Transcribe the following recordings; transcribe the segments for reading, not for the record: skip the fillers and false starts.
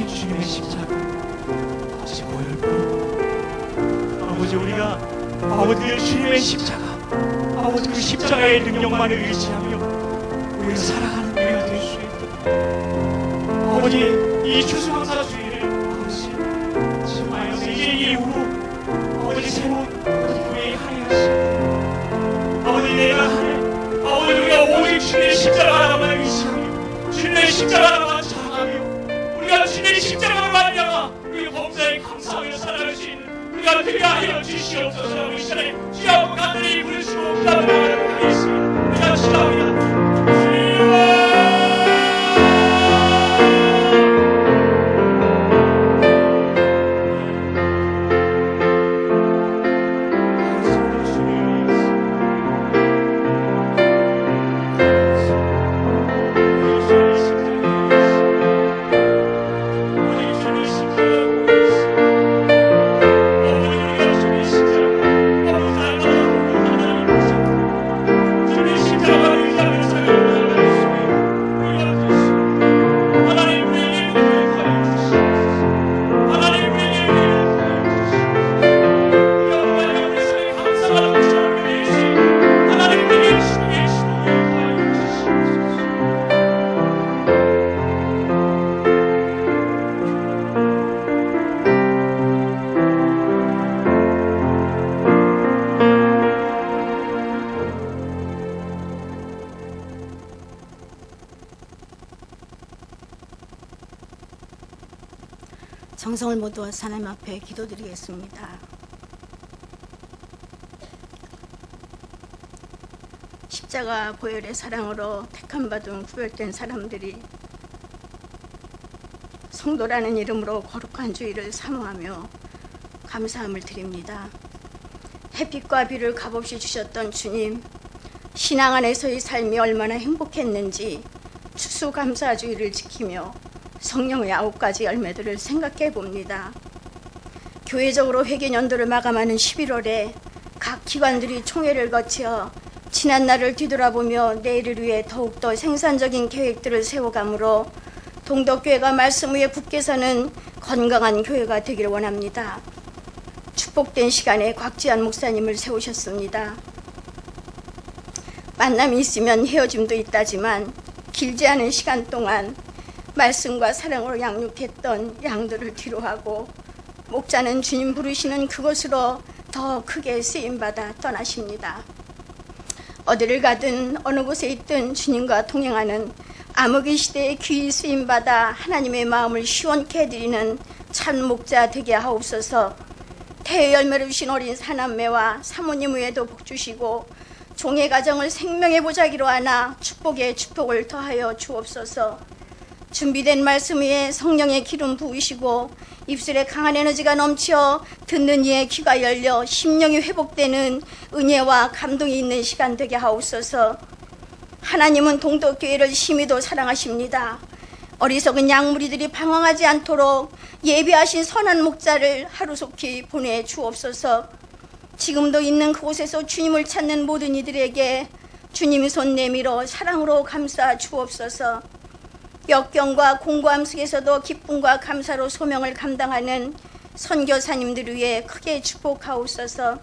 아버지 주님의 십자가, 아버지 보혈, 아버지 우리가 아버지 주님의 십자가, 아버지 그 십자가의 능력만을 의지하며 우리가 살아가는 교회가 될 수 있도록 아버지 이 추수감사주의를 아버지 지금하여서 이제 이후로 아버지 새로운 아버지 교회의 한 해가 시작됩니다. 아버지 내가 한 해, 아버지 우리가 오직 주님의 십자가 하나만 의지하며 주님의 십자가 하나만 자랑하며 우리가 주님의 십자가로 말미암아 우리 범사에 감사하며 살아갈 수 있는 우리가 되게 하여 주시옵소서. 이 시간에 주여 앞으로 간절히 부르시고 기도하며 나가도록 하겠습니다. 우리가 기도합니다. 정성을 모두어서 하나님 앞에 기도드리겠습니다. 십자가 보혈의 사랑으로 택함받은 구별된 사람들이 성도라는 이름으로 거룩한 주의를 사모하며 감사함을 드립니다. 햇빛과 비를 값없이 주셨던 주님, 신앙 안에서의 삶이 얼마나 행복했는지 추수감사주의를 지키며 성령의 9가지 열매들을 생각해 봅니다. 교회적으로 회개년도를 마감하는 11월에 각 기관들이 총회를 거쳐 지난 날을 뒤돌아보며 내일을 위해 더욱더 생산적인 계획들을 세워가므로 동덕교회가 말씀 위에 굳게 서는 건강한 교회가 되기를 원합니다. 축복된 시간에 곽지한 목사님을 세우셨습니다. 만남이 있으면 헤어짐도 있다지만 길지 않은 시간 동안 말씀과 사랑으로 양육했던 양들을 뒤로하고 목자는 주님 부르시는 그곳으로 더 크게 쓰임받아 떠나십니다. 어디를 가든 어느 곳에 있든 주님과 동행하는 암흑의 시대에 귀히 쓰임받아 하나님의 마음을 시원케 해드리는 참 목자 되게 하옵소서. 태의 열매를 주신 어린 사남매와 사모님 외에도 복 주시고 종의 가정을 생명의 보자기로 하나 축복에 축복을 더하여 주옵소서. 준비된 말씀 위에 성령의 기름 부으시고 입술에 강한 에너지가 넘쳐 듣는 이의 귀가 열려 심령이 회복되는 은혜와 감동이 있는 시간 되게 하옵소서. 하나님은 동덕교회를 심히도 사랑하십니다. 어리석은 양무리들이 방황하지 않도록 예비하신 선한 목자를 하루속히 보내주옵소서. 지금도 있는 그곳에서 주님을 찾는 모든 이들에게 주님 손 내밀어 사랑으로 감싸 주옵소서. 역경과 공고함 속에서도 기쁨과 감사로 소명을 감당하는 선교사님들을 위해 크게 축복하옵소서.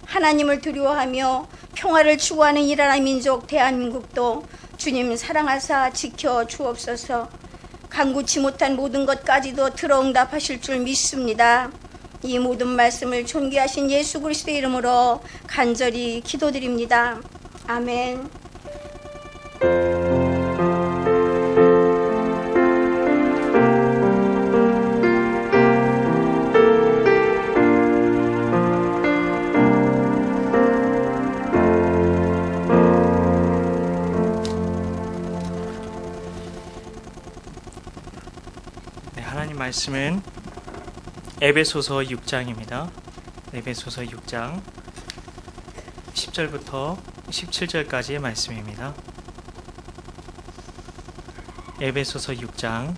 하나님을 두려워하며 평화를 추구하는 이 나라 민족 대한민국도 주님 사랑하사 지켜 주옵소서. 간구치 못한 모든 것까지도 들어응답하실 줄 믿습니다. 이 모든 말씀을 존귀하신 예수 그리스도의 이름으로 간절히 기도드립니다. 아멘. 하나님 말씀은 에베소서 6장입니다. 에베소서 6장 10절부터 17절까지의 말씀입니다. 에베소서 6장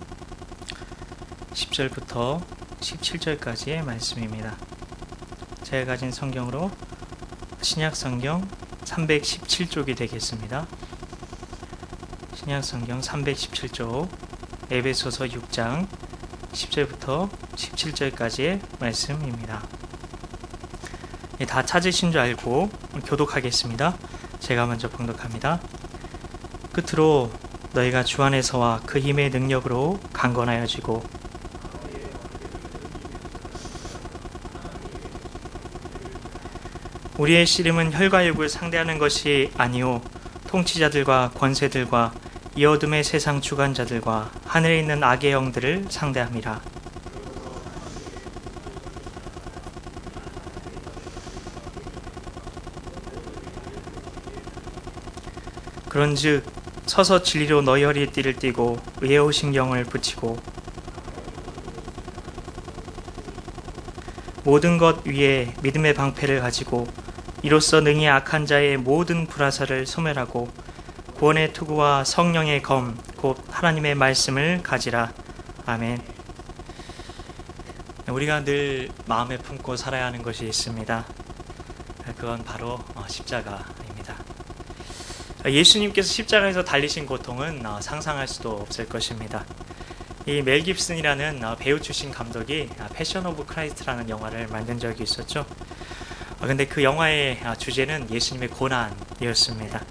10절부터 17절까지의 말씀입니다. 제가 가진 성경으로 신약성경 317쪽이 되겠습니다. 신약성경 317쪽 에베소서 6장 10절부터 17절까지의 말씀입니다. 다 찾으신 줄 알고 교독하겠습니다. 제가 먼저 봉독합니다. 끝으로 너희가 주 안에서와 그 힘의 능력으로 강건하여지고 우리의 씨름은 혈과 육을 상대하는 것이 아니오 통치자들과 권세들과 이 어둠의 세상 주관자들과 하늘에 있는 악의 영들을 상대함이라. 그런즉 서서 진리로 너희 허리에 띠를 띠고 의의 호심경을 붙이고 모든 것 위에 믿음의 방패를 가지고 이로써 능히 악한 자의 모든 불화살을 소멸하고 구원의 투구와 성령의 검 곧 하나님의 말씀을 가지라. 아멘. 우리가 늘 마음에 품고 살아야 하는 것이 있습니다. 그건 바로 십자가입니다. 예수님께서 십자가에서 달리신 고통은 상상할 수도 없을 것입니다. 이 멜 깁슨이라는 배우 출신 감독이 패션 오브 크라이스트라는 영화를 만든 적이 있었죠. 근데 그 영화의 주제는 예수님의 고난이었습니다.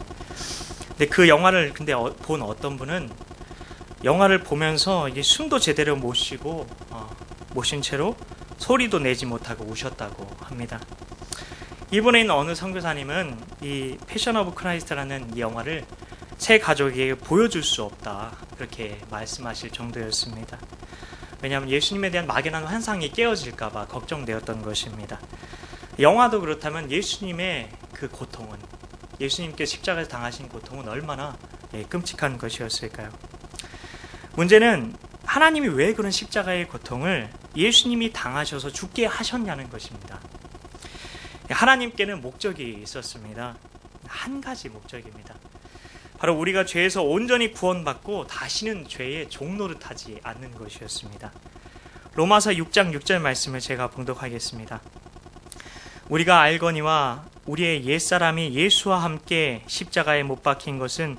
근데 그 영화를 본 어떤 분은 영화를 보면서 이게 숨도 제대로 못 쉬고 못 쉰 채로 소리도 내지 못하고 우셨다고 합니다. 일본에 있는 어느 선교사님은 이 패션 오브 크라이스트라는 이 영화를 새 가족에게 보여줄 수 없다 그렇게 말씀하실 정도였습니다. 왜냐하면 예수님에 대한 막연한 환상이 깨어질까봐 걱정되었던 것입니다. 영화도 그렇다면 예수님의 그 고통은 예수님께 십자가에서 당하신 고통은 얼마나 끔찍한 것이었을까요? 문제는 하나님이 왜 그런 십자가의 고통을 예수님이 당하셔서 죽게 하셨냐는 것입니다. 하나님께는 목적이 있었습니다. 한 가지 목적입니다. 바로 우리가 죄에서 온전히 구원받고 다시는 죄의 종노릇하지 않는 것이었습니다. 로마서 6장 6절 말씀을 제가 봉독하겠습니다. 우리가 알거니와 우리의 옛사람이 예수와 함께 십자가에 못 박힌 것은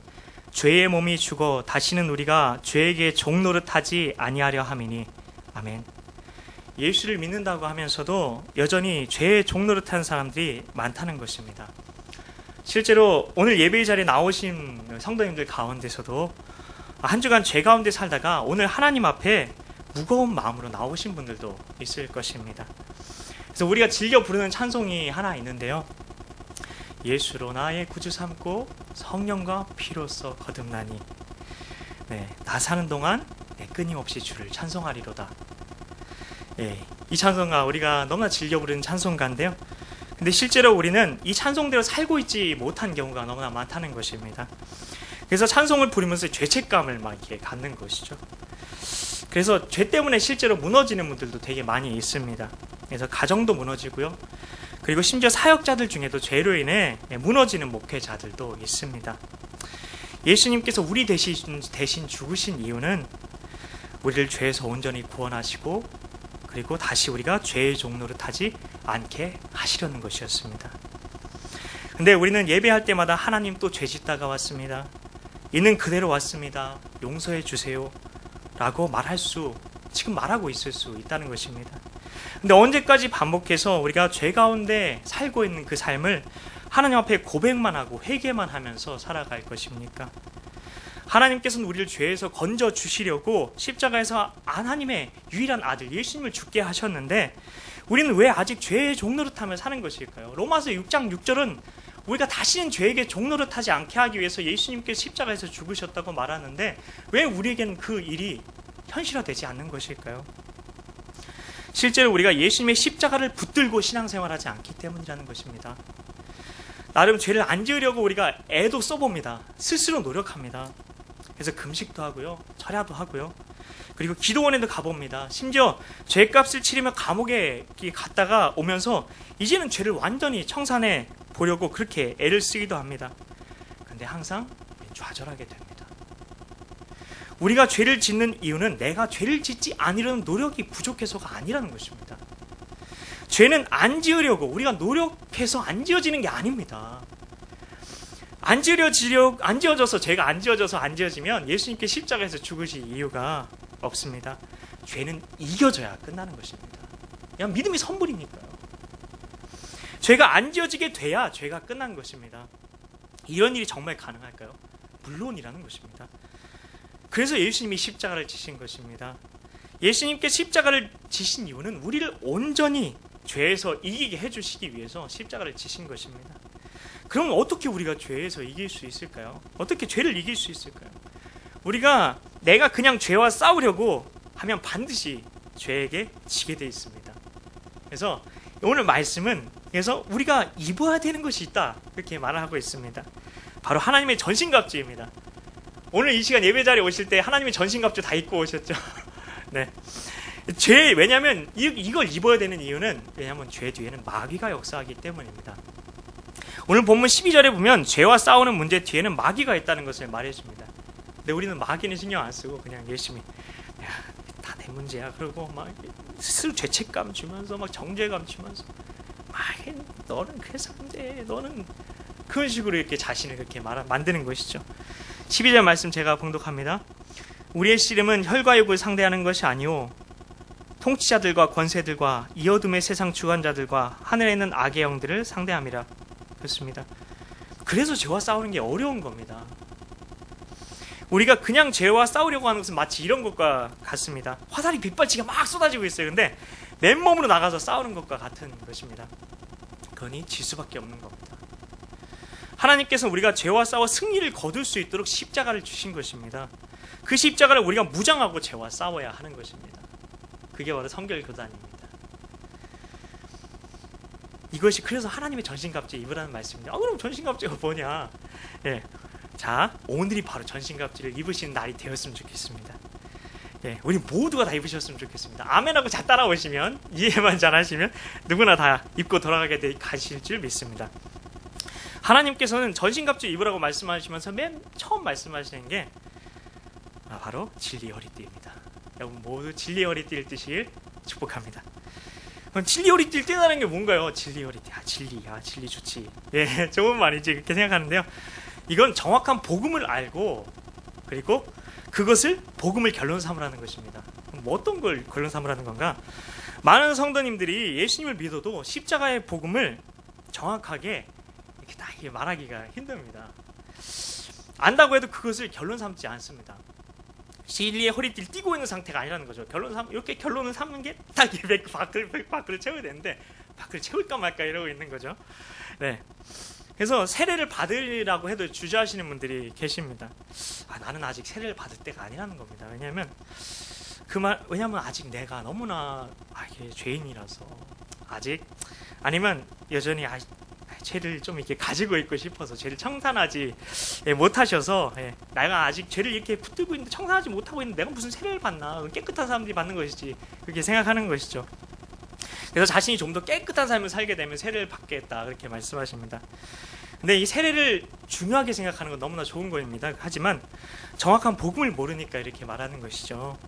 죄의 몸이 죽어 다시는 우리가 죄에게 종노릇하지 아니하려 함이니. 아멘. 예수를 믿는다고 하면서도 여전히 죄의 종노릇하는 사람들이 많다는 것입니다. 실제로 오늘 예배의 자리에 나오신 성도님들 가운데서도 한 주간 죄 가운데 살다가 오늘 하나님 앞에 무거운 마음으로 나오신 분들도 있을 것입니다. 그래서 우리가 즐겨 부르는 찬송이 하나 있는데요. 예수로 나의 구주 삼고 성령과 피로써 거듭나니 나 사는 동안 끊임없이 주를 찬송하리로다. 이 찬송가 우리가 너무나 즐겨 부르는 찬송가인데요. 근데 실제로 우리는 이 찬송대로 살고 있지 못한 경우가 너무나 많다는 것입니다. 그래서 찬송을 부르면서 죄책감을 막 이렇게 갖는 것이죠. 그래서 죄 때문에 실제로 무너지는 분들도 되게 많이 있습니다. 그래서 가정도 무너지고요. 그리고 심지어 사역자들 중에도 죄로 인해 무너지는 목회자들도 있습니다. 예수님께서 우리 대신 죽으신 이유는 우리를 죄에서 온전히 구원하시고 그리고 다시 우리가 죄의 종노릇하지 않게 하시려는 것이었습니다. 근데 우리는 예배할 때마다 하나님 또 죄 짓다가 왔습니다. 있는 그대로 왔습니다. 용서해 주세요. 라고 지금 말하고 있을 수 있다는 것입니다. 근데 언제까지 반복해서 우리가 죄 가운데 살고 있는 그 삶을 하나님 앞에 고백만 하고 회개만 하면서 살아갈 것입니까? 하나님께서는 우리를 죄에서 건져 주시려고 십자가에서 하나님의 유일한 아들 예수님을 죽게 하셨는데 우리는 왜 아직 죄의 종노릇하며 사는 것일까요? 로마서 6장 6절은 우리가 다시는 죄에게 종노릇하지 않게 하기 위해서 예수님께서 십자가에서 죽으셨다고 말하는데 왜 우리에게는 그 일이 현실화되지 않는 것일까요? 실제로 우리가 예수님의 십자가를 붙들고 신앙생활하지 않기 때문이라는 것입니다. 나름 죄를 안 지으려고 우리가 애도 써봅니다. 스스로 노력합니다. 그래서 금식도 하고요. 철야도 하고요. 그리고 기도원에도 가봅니다. 심지어 죄값을 치르며 감옥에 갔다가 오면서 이제는 죄를 완전히 청산해 보려고 그렇게 애를 쓰기도 합니다. 그런데 항상 좌절하게 됩니다. 우리가 죄를 짓는 이유는 내가 죄를 짓지 않으려는 노력이 부족해서가 아니라는 것입니다. 죄는 안 지으려고 우리가 노력해서 안 지어지는 게 아닙니다. 죄가 안 지어져서 안 지어지면 예수님께 십자가에서 죽으신 이유가 없습니다. 죄는 이겨져야 끝나는 것입니다. 그냥 믿음이 선불이니까요. 죄가 안 지어지게 돼야 죄가 끝난 것입니다. 이런 일이 정말 가능할까요? 물론이라는 것입니다. 그래서 예수님이 십자가를 지신 것입니다. 예수님께 십자가를 지신 이유는 우리를 온전히 죄에서 이기게 해주시기 위해서 십자가를 지신 것입니다. 그럼 어떻게 우리가 죄에서 이길 수 있을까요? 어떻게 죄를 이길 수 있을까요? 우리가 내가 그냥 죄와 싸우려고 하면 반드시 죄에게 지게 돼 있습니다. 그래서 오늘 말씀은 그래서 우리가 입어야 되는 것이 있다 이렇게 말을 하고 있습니다. 바로 하나님의 전신갑주입니다. 오늘 이 시간 예배 자리에 오실 때 하나님의 전신갑주 다 입고 오셨죠? 네. 왜냐하면 이걸 입어야 되는 이유는 왜냐하면 죄 뒤에는 마귀가 역사하기 때문입니다. 오늘 본문 12절에 보면 죄와 싸우는 문제 뒤에는 마귀가 있다는 것을 말해줍니다. 근데 우리는 마귀는 신경 안 쓰고 그냥 열심히 다 내 문제야 그러고 막 스스로 죄책감 주면서 막 정죄감 주면서 너는 그래서 안 돼. 너는 그런 식으로 이렇게 자신을 그렇게 만드는 것이죠. 12절 말씀 제가 봉독합니다. 우리의 씨름은 혈과 육을 상대하는 것이 아니오 통치자들과 권세들과 이 어둠의 세상 주관자들과 하늘에 있는 악의 영들을 상대함이라. 그렇습니다. 그래서 죄와 싸우는 게 어려운 겁니다. 우리가 그냥 죄와 싸우려고 하는 것은 마치 이런 것과 같습니다. 화살이 빗발치가 막 쏟아지고 있어요. 근데 맨몸으로 나가서 싸우는 것과 같은 것입니다. 그러니 질 수밖에 없는 겁니다. 하나님께서 우리가 죄와 싸워 승리를 거둘 수 있도록 십자가를 주신 것입니다. 그 십자가를 우리가 무장하고 죄와 싸워야 하는 것입니다. 그게 바로 성결교단입니다. 이것이 그래서 하나님의 전신갑주 입으라는 말씀입니다. 그럼 전신갑주가 뭐냐? 예. 자, 오늘이 바로 전신갑주를 입으시는 날이 되었으면 좋겠습니다. 예, 우리 모두가 다 입으셨으면 좋겠습니다. 아멘하고 잘 따라오시면 이해만 잘 하시면 누구나 다 입고 돌아가게 가실 줄 믿습니다. 하나님께서는 전신갑주 입으라고 말씀하시면서 맨 처음 말씀하시는 게 바로 진리의 허리띠입니다. 여러분 모두 진리의 허리띠를 띠실 축복합니다. 그럼 진리 허리띠를 띠는 게 뭔가요? 진리 허리띠. 진리 좋지. 예, 좋은 말이지 그렇게 생각하는데요. 이건 정확한 복음을 알고 그리고 그것을 복음을 결론 삼으라는 것입니다. 뭐 어떤 걸 결론 삼으라는 건가? 많은 성도님들이 예수님을 믿어도 십자가의 복음을 정확하게 이렇게 딱 말하기가 힘듭니다. 안다고 해도 그것을 결론 삼지 않습니다. 진리의 허리띠를 띠고 있는 상태가 아니라는 거죠. 이렇게 결론을 삼는 게 딱 밖을 채워야 되는데 밖을 채울까 말까 이러고 있는 거죠. 네. 그래서 세례를 받으라고 해도 주저하시는 분들이 계십니다. 나는 아직 세례를 받을 때가 아니라는 겁니다. 왜냐면 아직 내가 너무나 죄인이라서 아직 아니면 여전히 죄를 좀 이렇게 가지고 있고 싶어서 죄를 청산하지 못하셔서 내가 아직 죄를 이렇게 붙들고 있는데 청산하지 못하고 있는데 내가 무슨 세례를 받나? 깨끗한 사람들이 받는 것이지 그렇게 생각하는 것이죠. 그래서 자신이 좀 더 깨끗한 삶을 살게 되면 세례를 받겠다 그렇게 말씀하십니다. 근데 이 세례를 중요하게 생각하는 건 너무나 좋은 거입니다. 하지만 정확한 복음을 모르니까 이렇게 말하는 것이죠.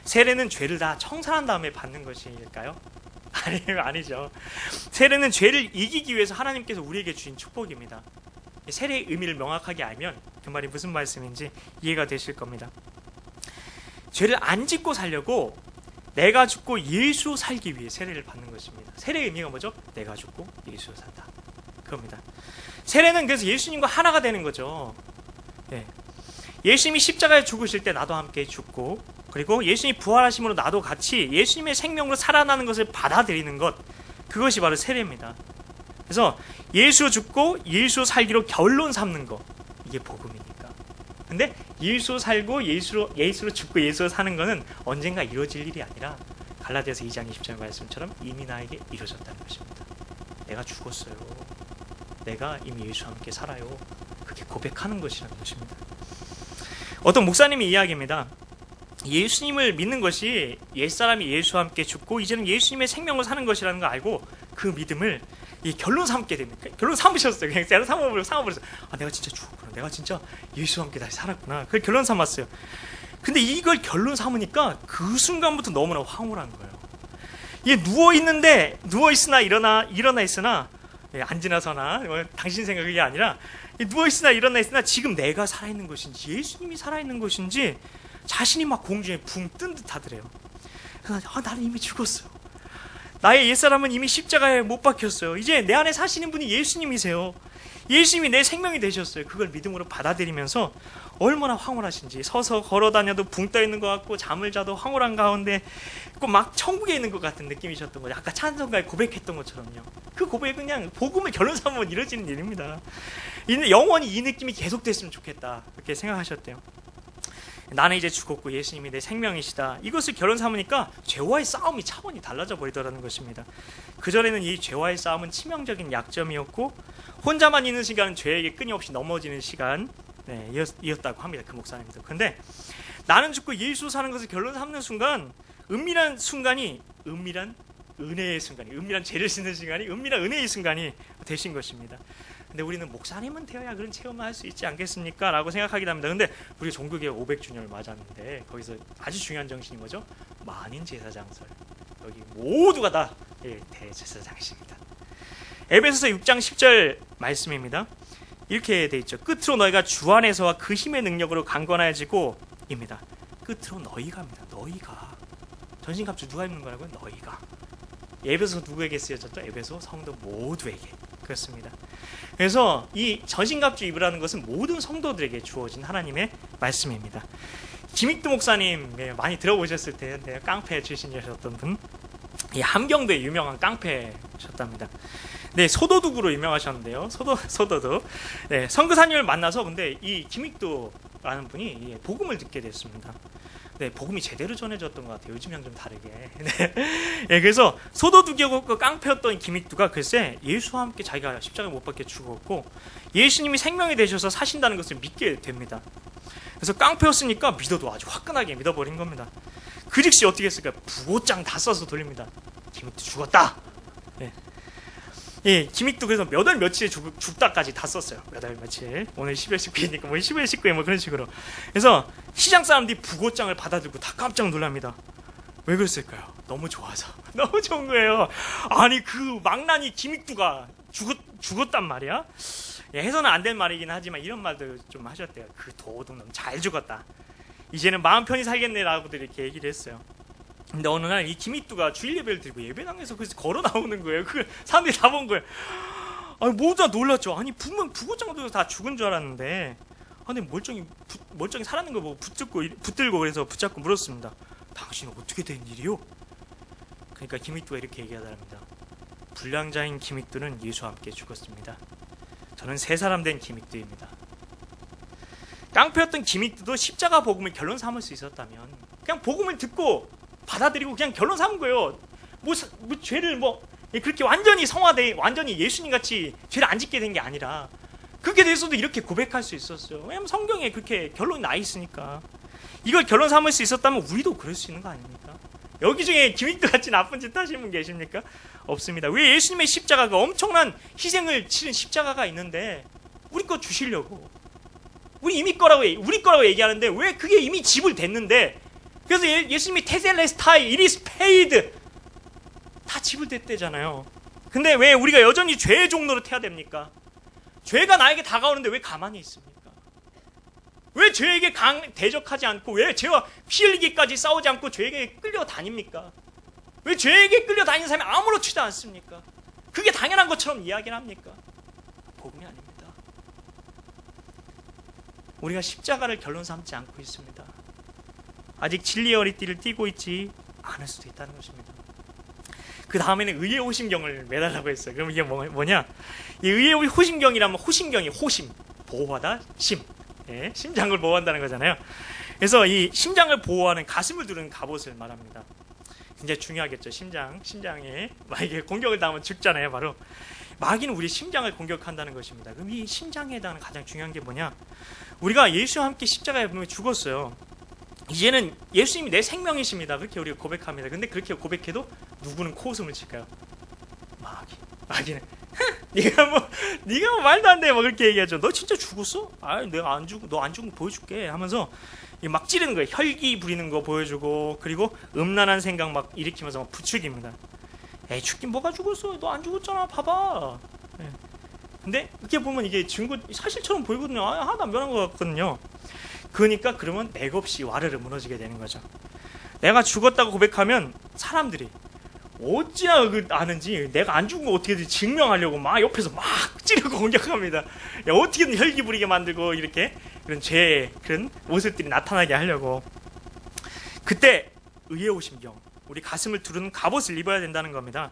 세례는 죄를 다 청산한 다음에 받는 것일까요? 아니죠. 세례는 죄를 이기기 위해서 하나님께서 우리에게 주신 축복입니다. 세례의 의미를 명확하게 알면 그 말이 무슨 말씀인지 이해가 되실 겁니다. 죄를 안 짓고 살려고 내가 죽고 예수 살기 위해 세례를 받는 것입니다. 세례의 의미가 뭐죠? 내가 죽고 예수 산다. 그겁니다. 세례는 그래서 예수님과 하나가 되는 거죠. 예수님이 십자가에 죽으실 때 나도 함께 죽고 그리고 예수님이 부활하심으로 나도 같이 예수님의 생명으로 살아나는 것을 받아들이는 것 그것이 바로 세례입니다. 그래서 예수 죽고 예수 살기로 결론 삼는 것 이게 복음이니까. 근데 예수 살고 예수로 죽고 예수로 사는 것은 언젠가 이루어질 일이 아니라 갈라디아서 2장 20절 말씀처럼 이미 나에게 이루어졌다는 것입니다. 내가 죽었어요. 내가 이미 예수와 함께 살아요. 그렇게 고백하는 것이라는 것입니다. 어떤 목사님이 이야기합니다. 예수님을 믿는 것이 옛사람이 예수와 함께 죽고 이제는 예수님의 생명을 사는 것이라는 걸 알고 그 믿음을 결론 삼게 됩니다. 결론 삼으셨어요. 그냥 제가 삼아버렸어요. 내가 진짜 죽었구나. 내가 진짜 예수와 함께 다시 살았구나. 그걸 결론 삼았어요. 근데 이걸 결론 삼으니까 그 순간부터 너무나 황홀한 거예요. 누워있으나 일어나 있으나 앉으나 서나 당신 생각이 아니라 누워있으나 일어나 있으나 지금 내가 살아있는 것인지 예수님이 살아있는 것인지 자신이 막 공중에 붕 뜬 듯 하더래요. 그래서 나는 이미 죽었어요. 나의 옛사람은 이미 십자가에 못 박혔어요. 이제 내 안에 사시는 분이 예수님이세요. 예수님이 내 생명이 되셨어요. 그걸 믿음으로 받아들이면서 얼마나 황홀하신지, 서서 걸어다녀도 붕 떠있는 것 같고 잠을 자도 황홀한 가운데 꼭 막 천국에 있는 것 같은 느낌이셨던 거죠. 아까 찬송가에 고백했던 것처럼요. 그 고백은 그냥 복음을 결론 삼으면 이루어지는 일입니다. 영원히 이 느낌이 계속됐으면 좋겠다, 그렇게 생각하셨대요. 나는 이제 죽었고 예수님이 내 생명이시다, 이것을 결론 삼으니까 죄와의 싸움이 차원이 달라져 버리더라는 것입니다. 그전에는 이 죄와의 싸움은 치명적인 약점이었고 혼자만 있는 시간은 죄에게 끊임없이 넘어지는 시간, 이었다고 합니다. 그 목사님도. 근데 나는 죽고 예수 사는 것을 결론 삼는 순간, 은밀한 순간이 은밀한 은혜의 순간이, 은밀한 죄를 씻는 순간이 은밀한 은혜의 순간이 되신 것입니다. 근데 우리는 목사님은 되어야 그런 체험을 할 수 있지 않겠습니까? 라고 생각하긴 합니다. 근데 우리 종교개혁 500주년을 맞았는데 거기서 아주 중요한 정신이 뭐죠? 만인 제사장설. 여기 모두가 다 대제사장이십니다. 에베소서 6장 10절 말씀입니다. 이렇게 돼 있죠. 끝으로 너희가 주 안에서와 그 힘의 능력으로 강건해지고 입니다. 끝으로 너희가 합니다. 너희가. 전신갑주 누가 입는 거라고요? 너희가. 에베소 누구에게 쓰여졌죠? 에베소 성도 모두에게. 그렇습니다. 그래서 이 전신갑주 입으라는 것은 모든 성도들에게 주어진 하나님의 말씀입니다. 김익두 목사님 많이 들어보셨을 텐데, 깡패 출신이셨던 분, 이 함경도에 유명한 깡패셨답니다. 네, 소도둑으로 유명하셨는데요. 소도둑. 네, 선교사님을 만나서 근데 이 김익두라는 분이 복음을 듣게 됐습니다. 네, 복음이 제대로 전해졌던 것 같아요. 요즘이랑 좀 다르게. 네, 그래서 소도둑이고 그 깡패였던 김익두가 글쎄 예수와 함께 자기가 십자가에 못 박혀 죽었고 예수님이 생명이 되셔서 사신다는 것을 믿게 됩니다. 그래서 깡패였으니까 믿어도 아주 화끈하게 믿어버린 겁니다. 그 즉시 어떻게 했을까요? 부고장 다 써서 돌립니다. 김익두 죽었다. 네. 예, 김익두 그래서 몇 월 며칠에 죽다까지 다 썼어요. 몇 월 며칠. 오늘 10월 19일이니까 뭐 10월 19일 뭐 그런 식으로. 그래서 시장 사람들이 부고장을 받아들고 다 깜짝 놀랍니다. 왜 그랬을까요? 너무 좋아서. 너무 좋은 거예요. 아니 그 망나니 김익두가 죽었단 말이야? 예, 해서는 안 된 말이긴 하지만 이런 말도 좀 하셨대요. 그 도둑놈 잘 죽었다. 이제는 마음 편히 살겠네라고들 이렇게 얘기를 했어요. 근데 어느 날 이 김익두가 주일 예배를 드리고 예배당에서 그래서 걸어 나오는 거예요. 그 사람들이 다 본 거예요. 아니 모두 다 놀랐죠. 아니 분명 부고장도 다 죽은 줄 알았는데, 아니 멀쩡히 살았는 거 보고 붙들고 그래서 붙잡고 물었습니다. 당신은 어떻게 된 일이요? 그러니까 김익두가 이렇게 얘기하더랍니다. 불량자인 김익두는 예수와 함께 죽었습니다. 저는 새 사람 된 김익두입니다. 깡패였던 김익두도 십자가 복음을 결론 삼을 수 있었다면 그냥 복음을 듣고 받아들이고 그냥 결론 삼은 거예요. 뭐 죄를 그렇게 완전히 성화돼 완전히 예수님 같이 죄를 안 짓게 된 게 아니라 그렇게 돼서도 이렇게 고백할 수 있었어요. 왜냐면 성경에 그렇게 결론이 나 있으니까. 이걸 결론 삼을 수 있었다면 우리도 그럴 수 있는 거 아닙니까? 여기 중에 김익두 같이 나쁜 짓 하시는 분 계십니까? 없습니다. 왜 예수님의 십자가가 엄청난 희생을 치른 십자가가 있는데 우리 거 주시려고 우리 거라고 얘기하는데 왜 그게 이미 지불됐는데, 그래서 예수님이 테셀레스타이, 이리스 페이드 다 지불됐대잖아요. 근데 왜 우리가 여전히 죄의 종로로 태야 됩니까? 죄가 나에게 다가오는데 왜 가만히 있습니까? 왜 죄에게 대적하지 않고 왜 죄와 피 흘리기까지 싸우지 않고 죄에게 끌려다닙니까? 왜 죄에게 끌려다니는 사람이 아무렇지도 않습니까? 그게 당연한 것처럼 이야기를 합니까? 복음이 아닙니다. 우리가 십자가를 결론 삼지 않고 있습니다. 아직 진리의 허리띠를 띠고 있지 않을 수도 있다는 것입니다. 그 다음에는 의의 호심경을 매달라고 했어요. 그럼 이게 뭐냐? 이 의의 호심경이라면 호심경이 호심, 보호하다, 심. 예, 심장을 보호한다는 거잖아요. 그래서 이 심장을 보호하는 가슴을 두른 갑옷을 말합니다. 굉장히 중요하겠죠. 심장에 만약에 공격을 당하면 죽잖아요. 바로 마귀는 우리 심장을 공격한다는 것입니다. 그럼 이 심장에 해당하는 가장 중요한 게 뭐냐? 우리가 예수와 함께 십자가에 죽었어요. 이제는 예수님이 내 생명이십니다. 그렇게 우리가 고백합니다. 근데 그렇게 고백해도 누구는 코웃음을 칠까요? 마귀는 네가 뭐 말도 안 돼. 뭐 그렇게 얘기하죠. 너 진짜 죽었어? 내가 너 안 죽은 거 보여줄게 하면서 막 찌르는 거예요. 혈기 부리는 거 보여주고, 그리고 음란한 생각 막 일으키면서 막 부추깁니다. 에이 죽긴 뭐가 죽었어? 너 안 죽었잖아. 봐봐. 네. 근데 이렇게 보면 이게 증거 사실처럼 보이거든요. 하나도 안 변한 것 같거든요. 그러니까 그러면 맥없이 와르르 무너지게 되는 거죠. 내가 죽었다고 고백하면 사람들이 어찌나 아는지 내가 안 죽은 거 어떻게든 증명하려고 막 옆에서 막 찌르고 공격합니다. 야, 어떻게든 혈기 부리게 만들고 이렇게 그런 죄의 그런 모습들이 나타나게 하려고. 그때 의에오심경, 우리 가슴을 두르는 갑옷을 입어야 된다는 겁니다.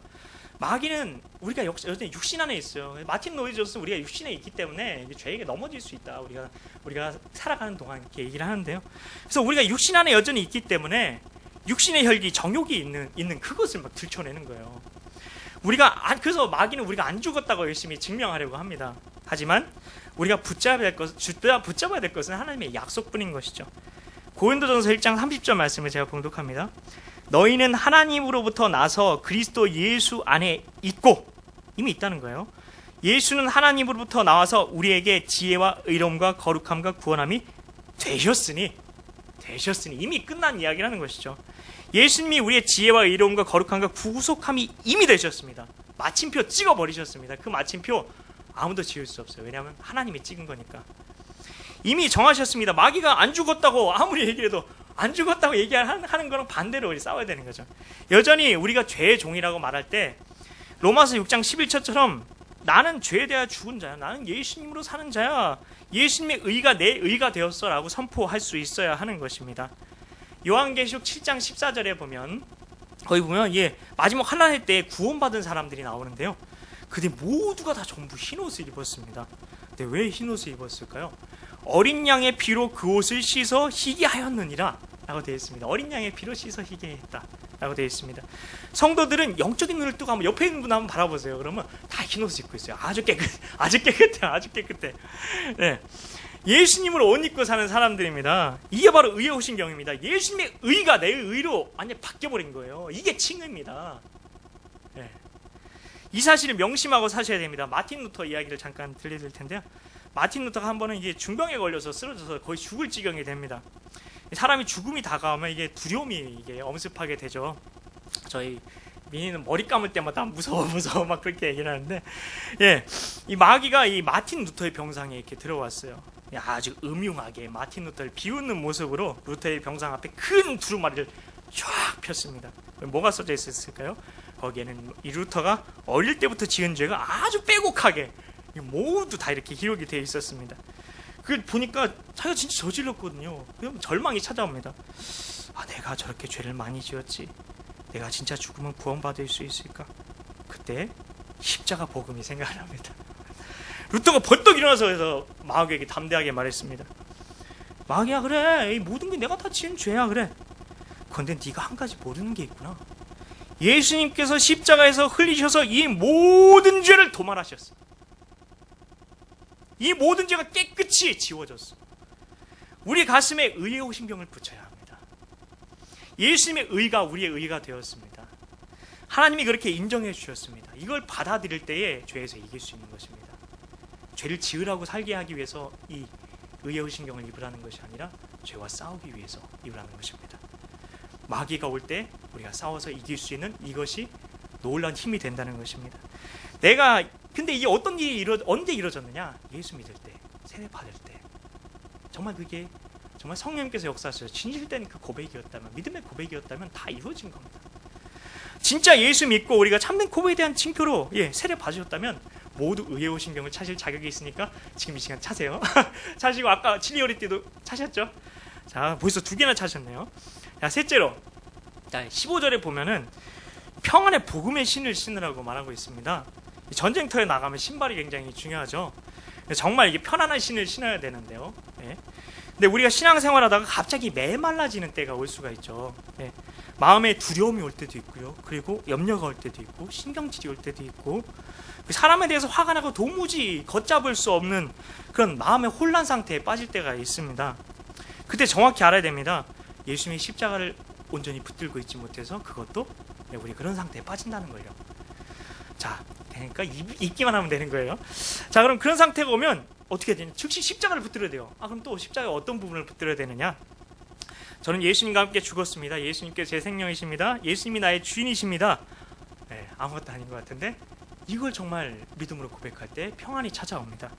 마귀는 우리가 여전히 육신 안에 있어요. 마틴 노이저스는 우리가 육신에 있기 때문에 죄에게 넘어질 수 있다. 우리가 살아가는 동안 이렇게 얘기를 하는데요. 그래서 우리가 육신 안에 여전히 있기 때문에 육신의 혈기, 정욕이 있는 그것을 막 들춰내는 거예요. 그래서 마귀는 우리가 안 죽었다고 열심히 증명하려고 합니다. 하지만 우리가 붙잡아야 될 것은 하나님의 약속뿐인 것이죠. 고린도전서 1장 30절 말씀을 제가 봉독합니다. 너희는 하나님으로부터 나서 그리스도 예수 안에 있고, 이미 있다는 거예요. 예수는 하나님으로부터 나와서 우리에게 지혜와 의로움과 거룩함과 구원함이 되셨으니 이미 끝난 이야기라는 것이죠. 예수님이 우리의 지혜와 의로움과 거룩함과 구속함이 이미 되셨습니다. 마침표 찍어버리셨습니다. 그 마침표 아무도 지울 수 없어요. 왜냐하면 하나님이 찍은 거니까. 이미 정하셨습니다. 마귀가 안 죽었다고 아무리 얘기를 해도 안 죽었다고 얘기하는 거랑 반대로 우리 싸워야 되는 거죠. 여전히 우리가 죄의 종이라고 말할 때 로마서 6장 11절처럼 나는 죄에 대하여 죽은 자야. 나는 예수님으로 사는 자야. 예수님의 의가 내 의가 되었어 라고 선포할 수 있어야 하는 것입니다. 요한계시록 7장 14절에 보면 거기 보면 마지막 환난의 때에 구원받은 사람들이 나오는데요. 그들 모두가 다 전부 흰옷을 입었습니다. 근데 왜 흰옷을 입었을까요? 어린 양의 피로 그 옷을 씻어 희게 하였느니라 라고 되어 있습니다. 어린 양의 피로 씻어 희게 했다 라고 되어 있습니다. 성도들은 영적인 눈을 뜨고 한번 옆에 있는 분 한번 바라보세요. 그러면 다 흰옷을 입고 있어요. 아주 깨끗해. 네. 예수님을 옷 입고 사는 사람들입니다. 이게 바로 의에 오신 경입니다. 예수님의 의가 내 의로 완전히 바뀌어버린 거예요. 이게 칭의입니다. 네. 이 사실을 명심하고 사셔야 됩니다. 마틴 루터 이야기를 잠깐 들려드릴 텐데요. 마틴 루터가 한 번은 이게 중병에 걸려서 쓰러져서 거의 죽을 지경이 됩니다. 사람이 죽음이 다가오면 이게 두려움이 엄습하게 되죠. 저희 민희는 머리 감을 때마다 무서워 막 그렇게 얘기를 하는데, 이 마귀가 이 마틴 루터의 병상에 이렇게 들어왔어요. 아주 음흉하게 마틴 루터를 비웃는 모습으로 루터의 병상 앞에 큰 두루마리를 쫙 폈습니다. 뭐가 써져 있었을까요? 거기에는 이 루터가 어릴 때부터 지은 죄가 아주 빼곡하게 모두 다 이렇게 기록이 되어 있었습니다. 그걸 보니까 자기가 진짜 저질렀거든요. 그럼 절망이 찾아옵니다. 내가 저렇게 죄를 많이 지었지. 내가 진짜 죽으면 구원받을 수 있을까? 그때 십자가 복음이 생각납니다. 루터가 벌떡 일어나서 마귀에게 담대하게 말했습니다. 마귀야, 그래. 이 모든 게 내가 다 지은 죄야, 그래. 그런데 네가 한 가지 모르는 게 있구나. 예수님께서 십자가에서 흘리셔서 이 모든 죄를 도말하셨어. 이 모든 죄가 깨끗이 지워졌어. 우리 가슴에 의의 오신경을 붙여야 합니다. 예수님의 의가 우리의 의가 되었습니다. 하나님이 그렇게 인정해 주셨습니다. 이걸 받아들일 때에 죄에서 이길 수 있는 것입니다. 죄를 지으라고 살게 하기 위해서 이 의의 오신경을 입으라는 것이 아니라 죄와 싸우기 위해서 입으라는 것입니다. 마귀가 올 때 우리가 싸워서 이길 수 있는 이것이 놀라운 힘이 된다는 것입니다. 근데 이게 어떤 일이 언제 이루어졌느냐? 예수 믿을 때, 세례 받을 때. 정말 그게 정말 성령님께서 역사하셔서 진실된 그 고백이었다면, 믿음의 고백이었다면 다 이루어진 겁니다. 진짜 예수 믿고 우리가 참된 고백에 대한 징표로 세례 받으셨다면 모두 의의 오신경을 차실 자격이 있으니까 지금 이 시간 차세요. 차시고 아까 진리어리 때도 차셨죠? 자, 벌써 2개나 차셨네요. 자, 셋째로 15절에 보면은 평안의 복음의 신을 신으라고 말하고 있습니다. 전쟁터에 나가면 신발이 굉장히 중요하죠. 정말 이게 편안한 신을 신어야 되는데요. 근데 우리가 신앙생활하다가 갑자기 메말라지는 때가 올 수가 있죠. 마음에 두려움이 올 때도 있고요. 그리고 염려가 올 때도 있고 신경질이 올 때도 있고 사람에 대해서 화가 나고 도무지 걷잡을 수 없는 그런 마음의 혼란 상태에 빠질 때가 있습니다. 그때 정확히 알아야 됩니다. 예수님의 십자가를 온전히 붙들고 있지 못해서 그것도 우리 그런 상태에 빠진다는 거예요. 자, 그러니까 잊기만 하면 되는 거예요. 자, 그럼 그런 상태가 오면 어떻게 되냐? 즉시 십자가를 붙들어야 돼요. 그럼 또 십자가의 어떤 부분을 붙들어야 되느냐? 저는 예수님과 함께 죽었습니다. 예수님께 제 생명이십니다. 예수님이 나의 주인이십니다. 아무것도 아닌 것 같은데 이걸 정말 믿음으로 고백할 때 평안이 찾아옵니다.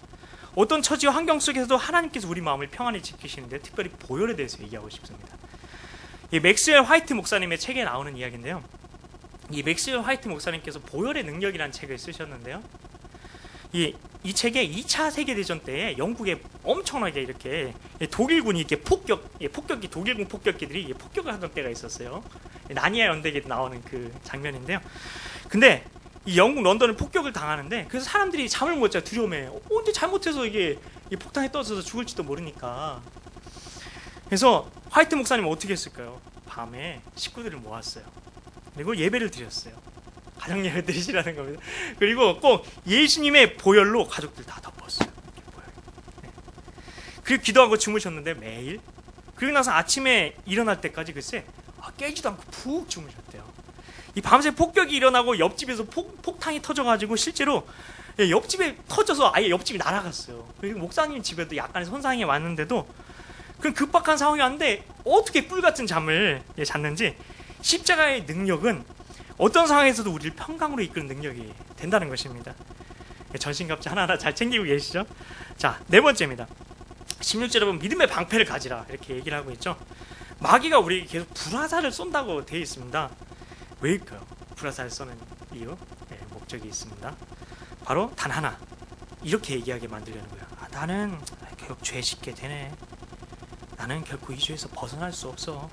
어떤 처지와 환경 속에서도 하나님께서 우리 마음을 평안히 지키시는데 특별히 보혈에 대해서 얘기하고 싶습니다. 이 맥스웰 화이트 목사님의 책에 나오는 이야기인데요. 이 맥스웰 화이트 목사님께서 보혈의 능력이라는 책을 쓰셨는데요. 이 책에 2차 세계대전 때에 영국에 엄청나게 이렇게 독일군이 이렇게 폭격기 독일군 폭격기들이 폭격을 하던 때가 있었어요. 나니아 연대기에 나오는 그 장면인데요. 근데 이 영국 런던을 폭격을 당하는데 그래서 사람들이 잠을 못 자 두려움에 언제 잘못해서 이게 이 폭탄에 떠져서 죽을지도 모르니까. 그래서 화이트 목사님은 어떻게 했을까요? 밤에 식구들을 모았어요. 그리고 예배를 드렸어요. 가정 예배 드리시라는 겁니다. 그리고 꼭 예수님의 보혈로 가족들 다 덮었어요. 네. 그리고 기도하고 주무셨는데 매일. 그리고 나서 아침에 일어날 때까지 글쎄 깨지도 않고 푹 주무셨대요. 이 밤새 폭격이 일어나고 옆집에서 폭탄이 터져가지고 실제로 옆집에 터져서 아예 옆집이 날아갔어요. 그리고 목사님 집에도 약간의 손상이 왔는데도 그 급박한 상황이 왔는데 어떻게 꿀같은 잠을 잤는지 십자가의 능력은 어떤 상황에서도 우리를 평강으로 이끄는 능력이 된다는 것입니다. 전신갑주 하나하나 잘 챙기고 계시죠? 자, 네 번째입니다. 16절에 보면 믿음의 방패를 가지라 이렇게 얘기를 하고 있죠. 마귀가 우리에게 계속 불화살을 쏜다고 되어 있습니다. 왜일까요? 불화살을 쏘는 이유, 목적이 있습니다. 바로 단 하나, 이렇게 얘기하게 만들려는 거예요. 나는 결국 죄 짓게 되네. 나는 결코 이 죄에서 벗어날 수 없어.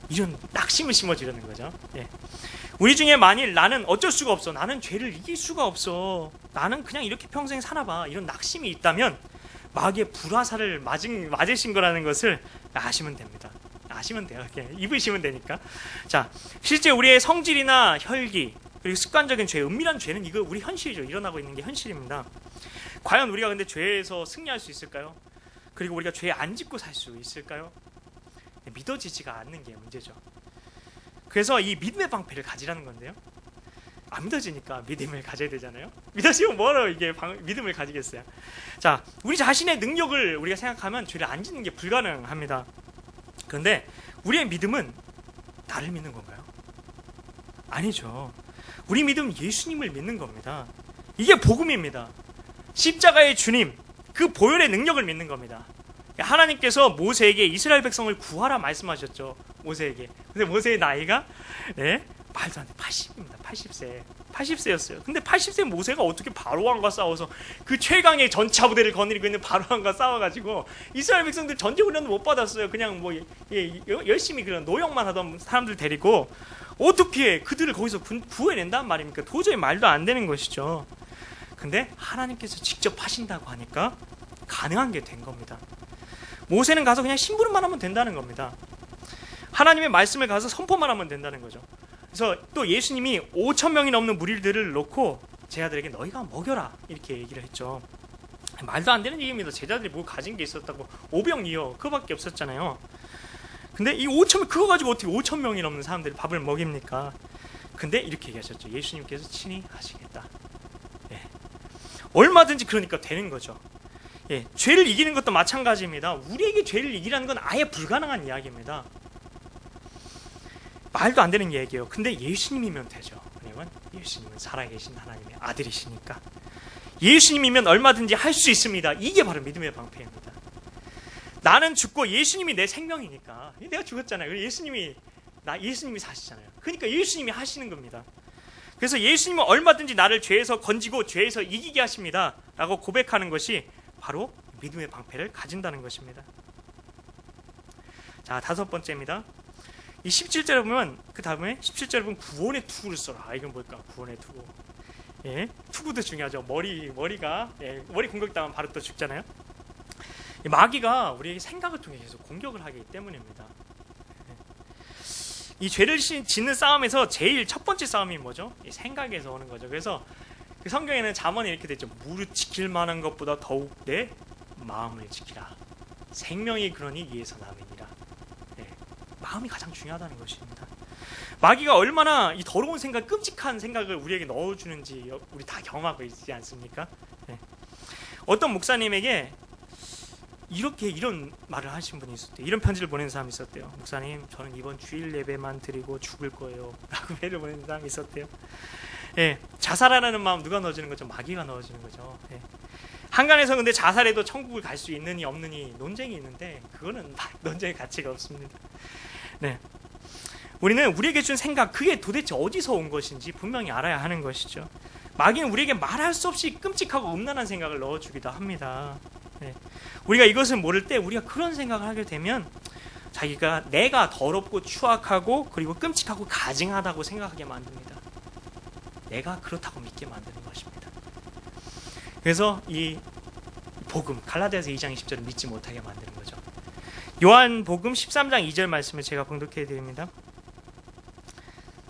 이런 낙심을 심어주려는 거죠. 우리 중에 만일 나는 어쩔 수가 없어, 나는 죄를 이길 수가 없어, 나는 그냥 이렇게 평생 사나봐, 이런 낙심이 있다면 마귀의 불화살을 맞으신 거라는 것을 아시면 됩니다. 아시면 돼요. 입으시면 되니까. 자, 실제 우리의 성질이나 혈기 그리고 습관적인 죄, 은밀한 죄는 이거 우리 현실이죠. 일어나고 있는 게 현실입니다. 과연 우리가 근데 죄에서 승리할 수 있을까요? 그리고 우리가 죄 안 짓고 살 수 있을까요? 믿어지지가 않는 게 문제죠. 그래서 이 믿음의 방패를 가지라는 건데요. 안 믿어지니까 믿음을 가져야 되잖아요. 믿어지면 뭐로 이게 믿음을 가지겠어요? 자, 우리 자신의 능력을 우리가 생각하면 죄를 안 짓는 게 불가능합니다. 그런데 우리의 믿음은 나를 믿는 건가요? 아니죠. 우리 믿음은 예수님을 믿는 겁니다. 이게 복음입니다. 십자가의 주님, 그 보혈의 능력을 믿는 겁니다. 하나님께서 모세에게 이스라엘 백성을 구하라 말씀하셨죠. 모세에게. 근데 모세의 나이가 말도 안 돼. 80입니다. 80세였어요. 근데 80세 모세가 어떻게 바로왕과 싸워서 그 최강의 전차 부대를 거느리고 있는 바로왕과 싸워가지고 이스라엘 백성들 전쟁 훈련도 못 받았어요. 그냥 열심히 그런 노역만 하던 사람들 데리고 어떻게 그들을 거기서 구해낸단 말입니까? 도저히 말도 안 되는 것이죠. 근데 하나님께서 직접 하신다고 하니까 가능한 게 된 겁니다. 모세는 가서 그냥 심부름만 하면 된다는 겁니다. 하나님의 말씀을 가서 선포만 하면 된다는 거죠. 그래서 또 예수님이 5,000명이 넘는 무리들을 놓고 제자들에게 너희가 먹여라 이렇게 얘기를 했죠. 말도 안 되는 얘기입니다. 제자들이 뭐 가진 게 있었다고 5병이요 그거밖에 없었잖아요. 근데 이 5,000명 그거 가지고 어떻게 5,000명이 넘는 사람들이 밥을 먹입니까? 근데 이렇게 얘기하셨죠. 예수님께서 친히 하시겠다. 얼마든지 그러니까 되는 거죠. 죄를 이기는 것도 마찬가지입니다. 우리에게 죄를 이기라는 건 아예 불가능한 이야기입니다. 말도 안 되는 얘기예요. 근데 예수님이면 되죠. 왜냐면 예수님은 살아계신 하나님의 아들이시니까. 예수님이면 얼마든지 할 수 있습니다. 이게 바로 믿음의 방패입니다. 나는 죽고 예수님이 내 생명이니까. 내가 죽었잖아요. 예수님이 사시잖아요. 그러니까 예수님이 하시는 겁니다. 그래서 예수님은 얼마든지 나를 죄에서 건지고 죄에서 이기게 하십니다. 라고 고백하는 것이 바로 믿음의 방패를 가진다는 것입니다. 자, 다섯 번째입니다. 이 17절에 보면 그 다음에 17절에 보면 구원의 투구를 써라. 이건 뭘까? 구원의 투구. 투구도 중요하죠. 머리가 머리 공격당하면 바로 또 죽잖아요. 마귀가 우리에게 생각을 통해 계속 공격을 하기 때문입니다. 이 죄를 짓는 싸움에서 제일 첫 번째 싸움이 뭐죠? 이 생각에서 오는 거죠. 그래서 그 성경에는 잠언에 이렇게 되죠. 무릇 지킬 만한 것보다 더욱 내 마음을 지키라. 생명이 그러니 이에서 남이니라. 마음이 가장 중요하다는 것입니다. 마귀가 얼마나 이 더러운 생각, 끔찍한 생각을 우리에게 넣어주는지 우리 다 경험하고 있지 않습니까? 어떤 목사님에게 이런 말을 하신 분이 있었대요. 이런 편지를 보낸 사람이 있었대요. 목사님, 저는 이번 주일 예배만 드리고 죽을 거예요. 라고 메일을 보낸 사람이 있었대요. 자살하라는 마음 누가 넣어주는 거죠? 마귀가 넣어주는 거죠. 한간에서 근데 자살해도 천국을 갈 수 있느니 없느니 논쟁이 있는데 그거는 논쟁의 가치가 없습니다. 네, 우리는 우리에게 준 생각, 그게 도대체 어디서 온 것인지 분명히 알아야 하는 것이죠. 마귀는 우리에게 말할 수 없이 끔찍하고 음란한 생각을 넣어주기도 합니다. 네, 우리가 이것을 모를 때 우리가 그런 생각을 하게 되면 내가 더럽고 추악하고 그리고 끔찍하고 가증하다고 생각하게 만듭니다. 내가 그렇다고 믿게 만드는 것입니다. 그래서 이 복음, 갈라디아서 2장 20절을 믿지 못하게 만드는 거죠. 요한복음 13장 2절 말씀을 제가 봉독해 드립니다.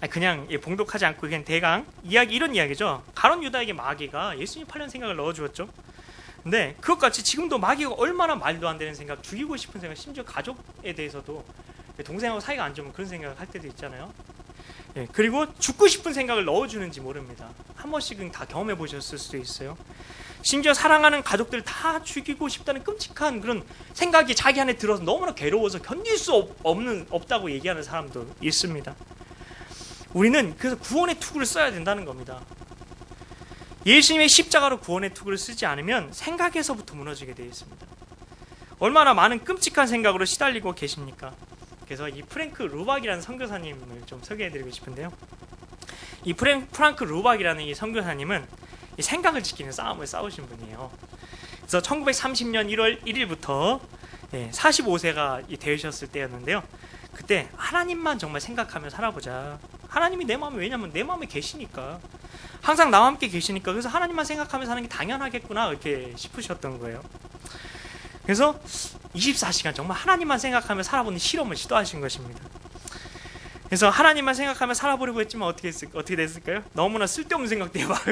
그냥 봉독하지 않고 그냥 대강 이런 이야기죠. 가룟 유다에게 마귀가 예수님 팔려는 생각을 넣어주었죠. 근데 그것같이 지금도 마귀가 얼마나 말도 안 되는 생각, 죽이고 싶은 생각, 심지어 가족에 대해서도 동생하고 사이가 안 좋으면 그런 생각을 할 때도 있잖아요. 그리고 죽고 싶은 생각을 넣어주는지 모릅니다. 한 번씩은 다 경험해 보셨을 수도 있어요. 심지어 사랑하는 가족들 다 죽이고 싶다는 끔찍한 그런 생각이 자기 안에 들어서 너무나 괴로워서 견딜 수 없다고 얘기하는 사람도 있습니다. 우리는 그래서 구원의 투구를 써야 된다는 겁니다. 예수님의 십자가로 구원의 투구를 쓰지 않으면 생각에서부터 무너지게 되어 있습니다. 얼마나 많은 끔찍한 생각으로 시달리고 계십니까? 그래서 이 프랭크 루박이라는 선교사님을 좀 소개해드리고 싶은데요. 이 프랑크 루박이라는 이 선교사님은 이 생각을 지키는 싸움을 싸우신 분이에요. 그래서 1930년 1월 1일부터 45세가 되셨을 때였는데요. 그때 하나님만 정말 생각하며 살아보자. 하나님이 내 마음에, 왜냐면 내 마음에 계시니까, 항상 나와 함께 계시니까, 그래서 하나님만 생각하며 사는 게 당연하겠구나 이렇게 싶으셨던 거예요. 그래서 24시간 정말 하나님만 생각하며 살아보는 실험을 시도하신 것입니다. 그래서 하나님만 생각하며 살아보려고 했지만 어떻게 됐을까요? 너무나 쓸데없는 생각들이 막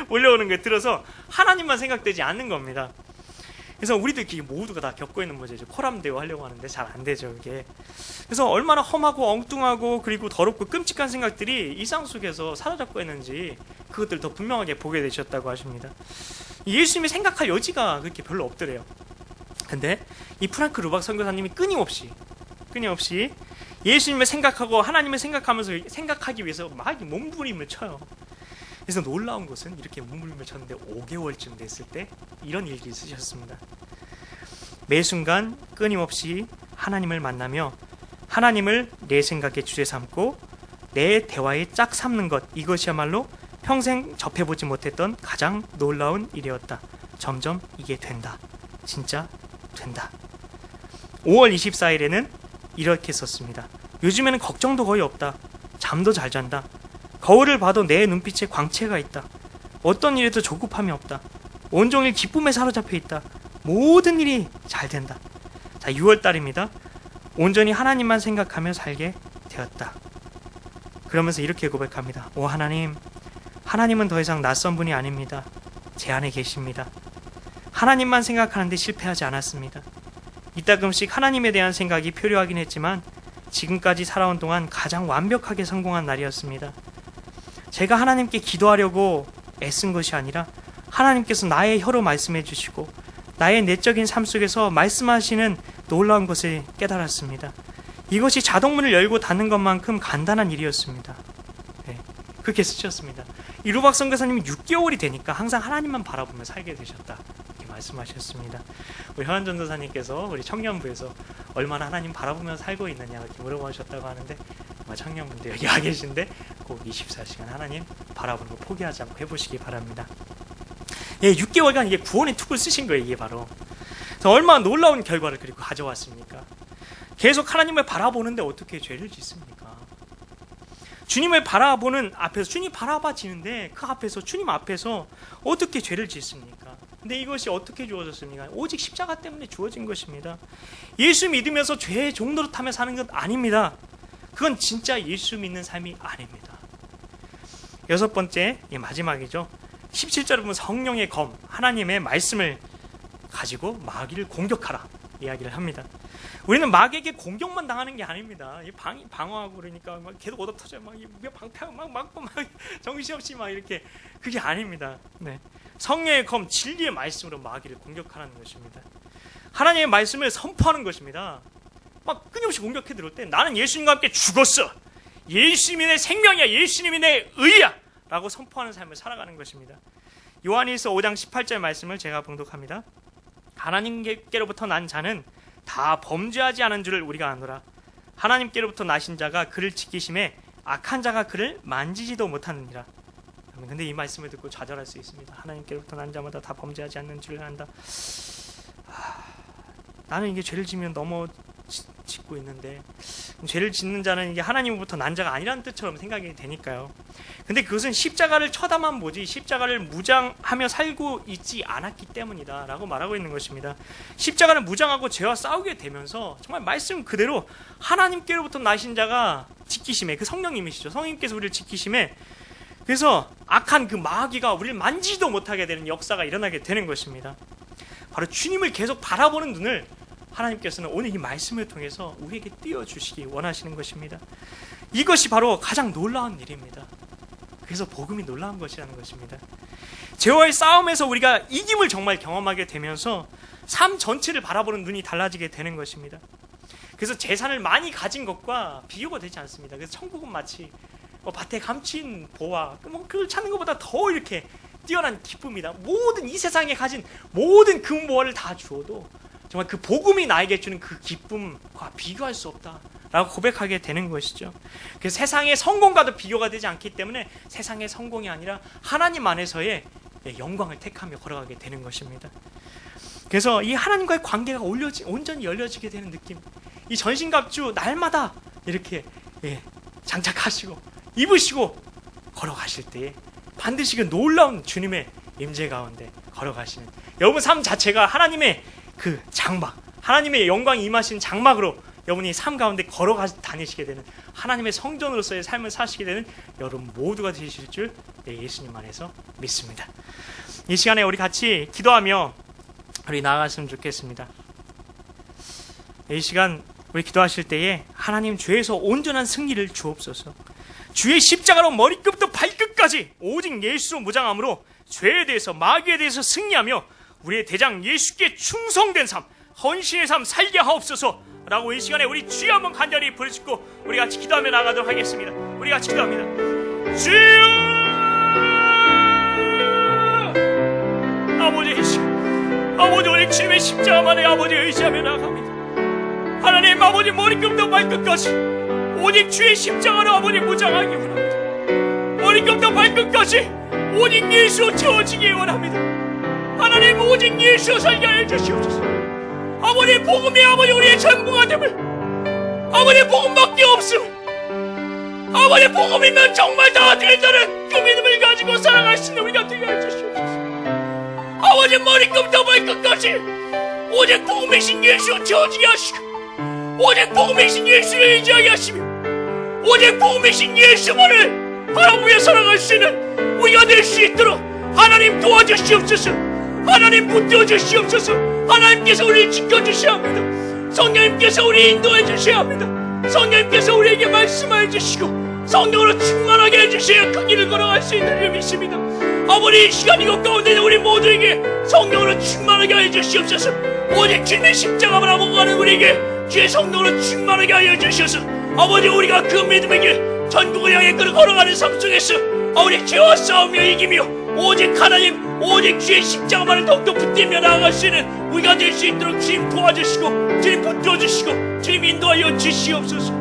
몰려오는 게 들어서 하나님만 생각되지 않는 겁니다. 그래서 우리도 이렇게 모두가 다 겪고 있는 문제죠. 코람대오 하려고 하는데 잘 안 되죠, 이게. 그래서 얼마나 험하고 엉뚱하고 그리고 더럽고 끔찍한 생각들이 일상 속에서 사로잡고 있는지 그것들 더 분명하게 보게 되셨다고 하십니다. 예수님이 생각할 여지가 그렇게 별로 없더래요. 근데 이 프랑크 루박 선교사님이 끊임없이 예수님을 생각하고 하나님을 생각하기 위해서 막 몸부림을 쳐요. 그래서 놀라운 것은 이렇게 몸부림을 쳤는데 5개월쯤 됐을 때 이런 일기 쓰셨습니다. 매 순간 끊임없이 하나님을 만나며 하나님을 내 생각의 주제 삼고 내 대화에 짝 삼는 것, 이것이야말로 평생 접해보지 못했던 가장 놀라운 일이었다. 점점 이게 된다. 진짜 된다. 5월 24일에는 이렇게 썼습니다. 요즘에는 걱정도 거의 없다. 잠도 잘 잔다. 거울을 봐도 내 눈빛에 광채가 있다. 어떤 일에도 조급함이 없다. 온종일 기쁨에 사로잡혀 있다. 모든 일이 잘 된다. 자, 6월달입니다. 온전히 하나님만 생각하며 살게 되었다. 그러면서 이렇게 고백합니다. 오 하나님, 하나님은 더 이상 낯선 분이 아닙니다. 제 안에 계십니다. 하나님만 생각하는데 실패하지 않았습니다. 이따금씩 하나님에 대한 생각이 표류하긴 했지만 지금까지 살아온 동안 가장 완벽하게 성공한 날이었습니다. 제가 하나님께 기도하려고 애쓴 것이 아니라 하나님께서 나의 혀로 말씀해 주시고 나의 내적인 삶 속에서 말씀하시는 놀라운 것을 깨달았습니다. 이것이 자동문을 열고 닫는 것만큼 간단한 일이었습니다. 네, 그렇게 쓰셨습니다. 이 루박 선교사님이 6개월이 되니까 항상 하나님만 바라보며 살게 되셨다, 이렇게 말씀하셨습니다. 우리 현안 전도사님께서 우리 청년부에서 얼마나 하나님 바라보며 살고 있느냐 이렇게 물어보셨다고 하는데, 정말 청년분들 여기 와 계신데 꼭 24시간 하나님 바라보는 거 포기하지 않고 해보시기 바랍니다. 6개월간 이게 구원의 툭을 쓰신 거예요. 이게 바로. 그래서 얼마나 놀라운 결과를 그리고 가져왔습니까? 계속 하나님을 바라보는데 어떻게 죄를 짓습니까? 주님을 바라보는 앞에서, 주님 바라봐지는데 그 앞에서, 주님 앞에서 어떻게 죄를 짓습니까? 근데 이것이 어떻게 주어졌습니까? 오직 십자가 때문에 주어진 것입니다. 예수 믿으면서 죄의 종노릇하며 사는 것 아닙니다. 그건 진짜 예수 믿는 삶이 아닙니다. 6번째, 마지막이죠. 17절에 보면 성령의 검, 하나님의 말씀을 가지고 마귀를 공격하라 이야기를 합니다. 우리는 마귀에게 공격만 당하는 게 아닙니다. 방어하고 그러니까 막 계속 얻어 터져, 막 방패하고 막 정신없이 막 이렇게, 그게 아닙니다. 네. 성령의 검, 진리의 말씀으로 마귀를 공격하라는 것입니다. 하나님의 말씀을 선포하는 것입니다. 막 끊임없이 공격해 들어올 때 나는 예수님과 함께 죽었어. 예수님이 내 생명이야. 예수님이 내 의야. 라고 선포하는 삶을 살아가는 것입니다. 요한일서 5장 18절 말씀을 제가 봉독합니다. 하나님께로부터 난 자는 다 범죄하지 않은 줄을 우리가 아노라. 하나님께로부터 나신 자가 그를 지키심에 악한 자가 그를 만지지도 못하느니라. 근데 이 말씀을 듣고 좌절할 수 있습니다. 하나님께로부터 난 자마다 다 범죄하지 않는 줄을 안다. 나는 이게 죄를 지면 짓고 있는데, 죄를 짓는 자는 이게 하나님으로부터 난 자가 아니라는 뜻처럼 생각이 되니까요. 근데 그것은 십자가를 쳐다만 보지 십자가를 무장하며 살고 있지 않았기 때문이다 라고 말하고 있는 것입니다. 십자가를 무장하고 죄와 싸우게 되면서 정말 말씀 그대로 하나님께로부터 나신 자가 지키심에, 그 성령님이시죠. 성령님께서 우리를 지키심에, 그래서 악한 그 마귀가 우리를 만지지도 못하게 되는 역사가 일어나게 되는 것입니다. 바로 주님을 계속 바라보는 눈을 하나님께서는 오늘 이 말씀을 통해서 우리에게 띄워주시기 원하시는 것입니다. 이것이 바로 가장 놀라운 일입니다. 그래서 복음이 놀라운 것이라는 것입니다. 죄와의 싸움에서 우리가 이김을 정말 경험하게 되면서 삶 전체를 바라보는 눈이 달라지게 되는 것입니다. 그래서 재산을 많이 가진 것과 비교가 되지 않습니다. 그래서 천국은 마치 밭에 감춘 보화, 그걸 찾는 것보다 더 이렇게 뛰어난 기쁨이다. 모든 이 세상에 가진 모든 금보화를 다 주어도 정말 그 복음이 나에게 주는 그 기쁨과 비교할 수 없다 라고 고백하게 되는 것이죠. 그래서 세상의 성공과도 비교가 되지 않기 때문에 세상의 성공이 아니라 하나님 안에서의 영광을 택하며 걸어가게 되는 것입니다. 그래서 이 하나님과의 관계가 온전히 열려지게 되는 느낌, 이 전신갑주 날마다 이렇게 장착하시고 입으시고 걸어가실 때에 반드시 그 놀라운 주님의 임재 가운데 걸어가시는 여러분 삶 자체가 하나님의 그 장막, 하나님의 영광이 임하신 장막으로 여러분이 삶 가운데 걸어가 다니시게 되는, 하나님의 성전으로서의 삶을 사시게 되는 여러분 모두가 되실 줄 예수님 안에서 믿습니다. 이 시간에 우리 같이 기도하며 우리 나아갔으면 좋겠습니다. 이 시간 우리 기도하실 때에 하나님 죄에서 온전한 승리를 주옵소서. 주의 십자가로 머리끝부터 발끝까지 오직 예수로 무장함으로 죄에 대해서, 마귀에 대해서 승리하며 우리의 대장 예수께 충성된 삶, 헌신의 삶 살게 하옵소서 라고 이 시간에 우리 주여 한번 간절히 부르짖고 우리 같이 기도하며 나가도록 하겠습니다. 우리 같이 기도합니다. 주여, 아버지 우리 주님의 십자가만에 아버지 의지하며 나갑니다. 하나님 아버지 머리끝부터 발끝까지 오직 주의 십자가로 아버지 무장하기 원합니다. 머리끝부터 발끝까지 오직 예수로 채워지기 원합니다. 하나님 오직 예수로 살게 하여 주시옵소서. 아버지 복음이 아버지 우리의 전부가 됨을, 아버지 복음밖에 없음, 아버지 복음이면 정말 다 된다는 그 믿음을 가지고 살아갈 수 있는 우리가 되게 하여 주시옵소서. 아버지 머리끝부터 발끝까지 오직 복음이신 예수로 채워지게 하시고, 오직 복음이신 예수를 의지하게 하시며, 오직 복음이신 예수만을 바라보며 살아갈 수 있는 우리가 될 수 있도록 하나님 도와주시옵소서. 하나님 붙들어 주시옵소서. 하나님께서 우리를 지켜주셔야 합니다. 성령님께서 우리 인도해 주셔야 합니다. 성령님께서 우리에게 말씀해 주시고 성령으로 충만하게 해주셔야 그 길을 걸어갈 수 있는 줄 믿습니다. 아버지 이 시간 이곳 가운데 우리 모두에게 성령으로 충만하게 하여 주시옵소서. 오직 주님의 십자가만 하고 가는 우리에게 주의 성령으로 충만하게 하여 주셔서 아버지 우리가 그 믿음의 길 전국을 향해 걸어가는 삶 속에서 우리 죄와 싸우며 이기며 오직 하나님 오직 주의 십자가만을 더욱더 붙들며 나아갈 수 있는 우리가 될 수 있도록 주님 도와주시고 주님 붙들어주시고 주님 인도하여 주시옵소서.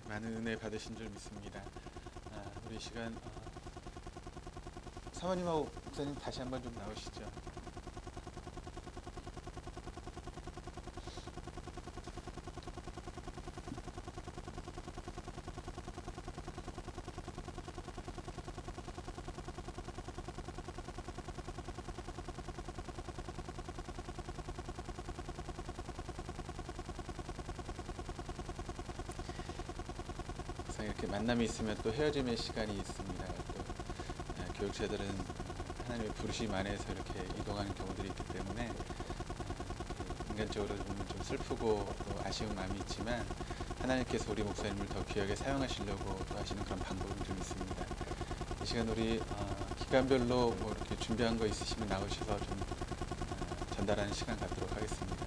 많은 은혜 받으신 줄 믿습니다. 우리 시간 사모님하고 목사님 다시 한번 좀 나오시죠. 이렇게 만남이 있으면 또 헤어짐의 시간이 있습니다. 또 교육자들은 하나님의 부르심 안에서 이렇게 이동하는 경우들이 있기 때문에 인간적으로 보면 좀 슬프고 또 아쉬운 마음이 있지만 하나님께서 우리 목사님을 더 귀하게 사용하시려고 또 하시는 그런 방법은 좀 있습니다. 이 시간 우리 기간별로 뭐 이렇게 준비한 거 있으시면 나오셔서 좀 전달하는 시간 갖도록 하겠습니다.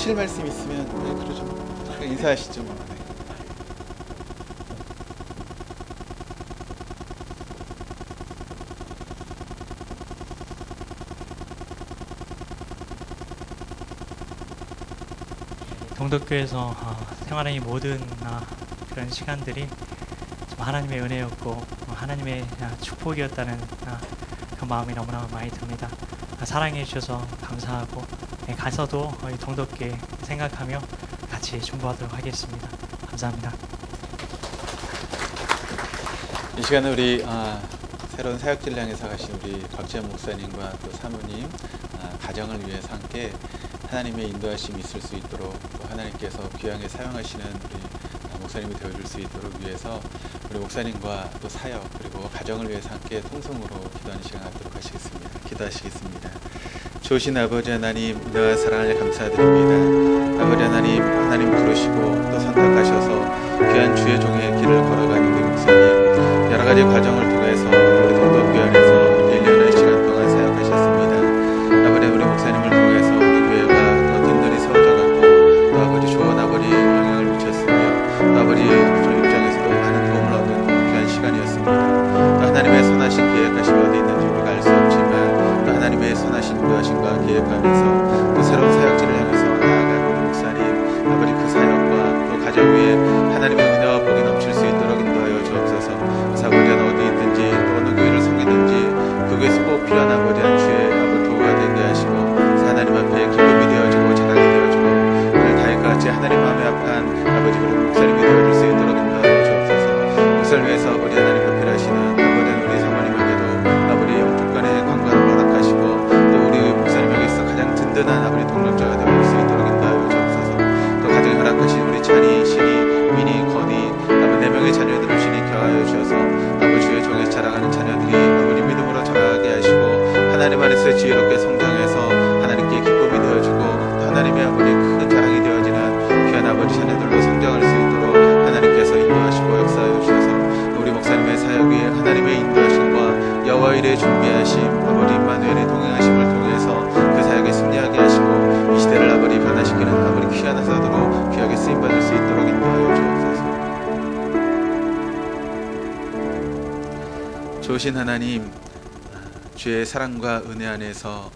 하실 말씀 있으면 그러죠. 인사하시죠. 뭐. 네. 동덕교에서 생활하는 이 모든 그런 시간들이 좀 하나님의 은혜였고 하나님의 축복이었다는 그 마음이 너무나 많이 듭니다. 사랑해 주셔서 감사하고 가서도 이 동덕교회 생각하며 같이 중보하도록 하겠습니다. 감사합니다. 이 시간에 우리 새로운 사역지를 향해서 가신 우리 곽지현 목사님과 또 사모님 가정을 위해서 함께 하나님의 인도하심이 있을 수 있도록 또 하나님께서 귀하게 사용하시는 우리 목사님이 되어줄 수 있도록 위해서 우리 목사님과 또 사역 그리고 가정을 위해서 함께 통성으로 기도하는 시간 갖도록 하시겠습니다. 기도하시겠습니다. 좋으신 아버지 하나님 은혜와 사랑을 감사드립니다. 아버지 하나님 부르시고 또 선택하셔서 귀한 주의 종의 길을 걸어가는 우리 목사님 여러 가지 과정을 통해서 우리 동덕교회 안에서 1년의 시간 동안 사역하셨습니다. 아버지 우리 목사님을 통해서 우리 교회가 더 든든히 세워져가고 또 아버지 좋은 아버지 영향을 미쳤으며 또 아버지 저희 입장에서도 많은 도움을 얻는 귀한 시간이었습니다. 또 하나님의 선하신 계획하심이 어디 있는지 우리가 알 수 없지만 또 하나님의 선하신 인도하심과 계획하면서 또 새로운 사역지를 향해서 나아가는 우리 목사님 아버지 그 사역과 또 가정 위에 하나님의 은혜와 복이 넘칠 수 있도록 인도하여 주옵소서. 사고자 어디 있든지 또 어느 교회를 섬기든지 그 교회에서 꼭 필요한 아버지 한 주의 아버지 도구가 되게 하시고 하나님 앞에 기쁨이 되어지고 자랑이 되어지고 오늘 다윗같이 하나님 마음에 합한 아버지 그런 목사님이 되어줄 수 있도록 인도하여 주옵소서. 목사를 위해서 아버지 하나님 앞에 하시는 아버지 우리 사모님에게도 아버지 영주권의 관광을 허락하시고 또 우리 목사님에게서 가장 든든한 아버지 동력자가 되어줄 수 있도록 인도하여 주옵소서. 또 가정에 허락하신 우리 찬이, 신이, 미니, 건이 아버지 4명의 자녀들을 주님 격하여 주셔서 아버지 주의 종에 자랑하는 자녀들이 아버지 믿음으로 자라게 하시고 하나님 안에서 지혜롭게 성장해서 하나님께 기쁨이 되어주고 하나님의 아버지 큰 자랑이 되어지는 귀한 아버지 자녀들로 성장할 수 있도록 하나님께서 인도하시고 역사하여 주셔서 우리 목사님의 사역 위에 하나님의 인도하심과 여호와 일에 준비하심 아버지 임마누엘의 동행하심을 통해서 그 사역에 승리하게 하시고 이 시대를 아버지 변화시키는 아버지 귀한 사도로 귀하게 쓰임받을 수 있도록 인도하여 주옵소서. 좋으신 하나님 주의 사랑과 은혜 안에서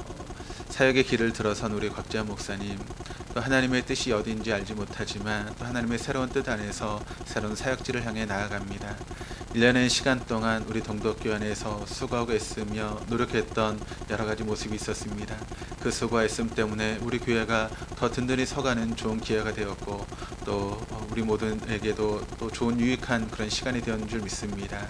사역의 길을 들어선 우리 곽지현 목사님 또 하나님의 뜻이 어딘지 알지 못하지만 또 하나님의 새로운 뜻 안에서 새로운 사역지를 향해 나아갑니다. 1년의 시간 동안 우리 동덕교회 안에서 수고하고 애쓰며 노력했던 여러 가지 모습이 있었습니다. 그 수고와 애씀 때문에 우리 교회가 더 든든히 서가는 좋은 기회가 되었고 또 우리 모두에게도 또 좋은 유익한 그런 시간이 되었는 줄 믿습니다.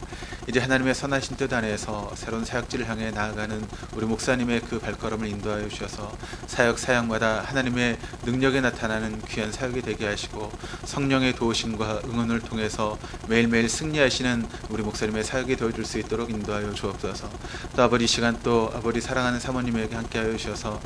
이제 하나님의 선하신 뜻 안에서 새로운 사역지를 향해 나아가는 우리 목사님의 그 발걸음을 인도하여 주셔서 사역마다 하나님의 능력에 나타나는 귀한 사역이 되게 하시고 성령의 도우심과 응원을 통해서 매일매일 승리하시는 우리 목사님의 사역이 되어줄 수 있도록 인도하여 주옵소서. 또 아버지 시간 또 아버지 사랑하는 사모님에게 함께하여 주셔서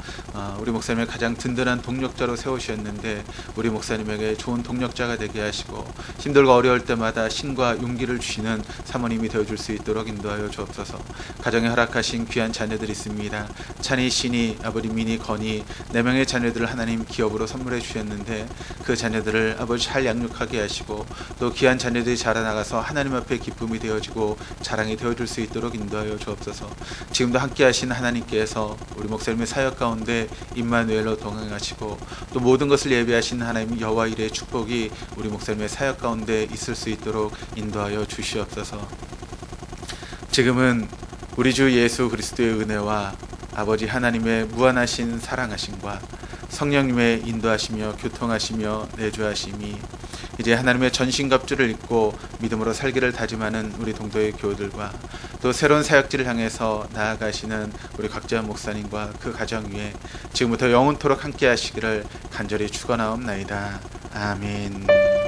우리 목사님의 가장 든든한 동력자로 세우셨는데 우리 목사님에게 좋은 동력자가 되게 하시고 힘들고 어려울 때마다 힘과 용기를 주시는 사모님이 되어줄 수 있도록 인도하여 주옵소서. 가정에 허락하신 귀한 자녀들이 있습니다. 찬이, 신이, 아버지 미니, 건이 4명의 자녀들을 하나님 기업으로 선물해 주셨는데 그 자녀들을 아버지 잘 양육하게 하시고 또 귀한 자녀들이 자라나가서 하나님 앞에 기쁨이 되어지고 자랑이 되어줄 수 있도록 인도하여 주옵소서. 지금도 함께 하신 하나님께서 우리 목사님의 사역 가운데 임마누엘로 동행하시고 또 모든 것을 예비하신 하나님 여호와 일의 축복이 우리 목사님의 사역 가운데 있을 수 있도록 인도하여 주시옵소서. 지금은 우리 주 예수 그리스도의 은혜와 아버지 하나님의 무한하신 사랑하심과 성령님의 인도하시며 교통하시며 내주하심이 이제 하나님의 전신갑주를 입고 믿음으로 살기를 다짐하는 우리 동도의 교우들과 또 새로운 사역지를 향해서 나아가시는 우리 곽지현 목사님과 그 가정 위에 지금부터 영원토록 함께 하시기를 간절히 축원하옵나이다. 아멘.